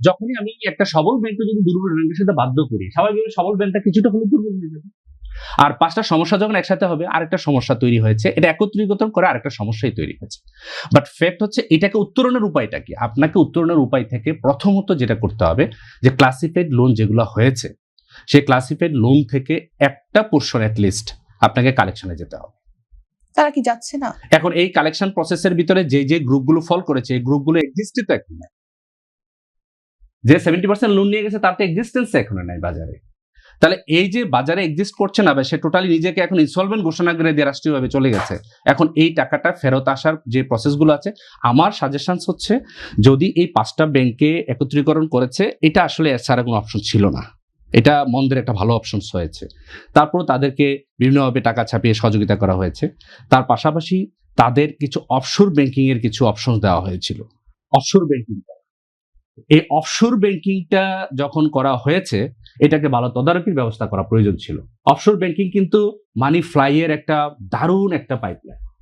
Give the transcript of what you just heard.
যখনই আমি একটা সবল ব্যাংককে যদি দুর্বল ব্যাংকের সাথে বাধ্য করি, স্বাভাবিকভাবে সবল ব্যাংকটা কিছুটা হলে দুর্বল হয়ে যাবে। আর ৫টা সমস্যা যখন একসাথে হবে, আরেকটা সমস্যা তৈরি হয়েছে। এটা একত্রীকরণ করে আরেকটা সমস্যাই তৈরি হয়েছে। বাট ফ্যাক্ট হচ্ছে এটাকে উত্তরণের উপায়টা কি? আপনাকে উত্তরণের উপায় থেকে প্রথমত যেটা করতে হবে যে ক্লাসিফাইড লোন যেগুলো হয়েছে, সেই ক্লাসিফাইড লোন থেকে একটা পোরশন এট লিস্ট আপনাকে কালেকশনে যেতে হবে। তারা কি যাচ্ছে না? এখন এই কালেকশন প্রসেসের ভিতরে যে গ্রুপগুলো ফল করেছে, এই গ্রুপগুলো এক্সিস্টই তো এখন নাই। যে 70% লোন নিয়ে গেছে তার তো এক্সিস্টেন্স এখনো নাই বাজারে। তাহলে এই যে বাজারে এক্সিস্ট করছে না, বা সে টোটালি নিজেকে এখন ইনসলভেন্ট ঘোষণা করে দিয়ে রাষ্ট্রীয়ভাবে চলে গেছে, এখন এই টাকাটা ফেরত আসার যে প্রসেসগুলো আছে, আমার সাজেশন হচ্ছে যদি এই 5টা ব্যাংকে একত্রীকরণ করেছে, এটা আসলে এছাড়া কোনো অপশন ছিল না, এটা মন্দের একটা ভালো অপশন হয়েছে। তারপর তাদেরকে বিভিন্নভাবে টাকা ছাপিয়ে সহযোগিতা করা হয়েছে। তার পাশাপাশি তাদের কিছু অফশোর ব্যাংকিং এর কিছু অপশন দেওয়া হয়েছিল। অফশোর ব্যাংকিং, এই অফশোর ব্যাংকিংটা যখন করা হয়েছে, এটাকে ভালো তদারকির ব্যবস্থা করা প্রয়োজন ছিল। অফশোর ব্যাংকিং কিন্তু মানি ফ্লাই এর একটা দারুণ একটা পাইপলাইন।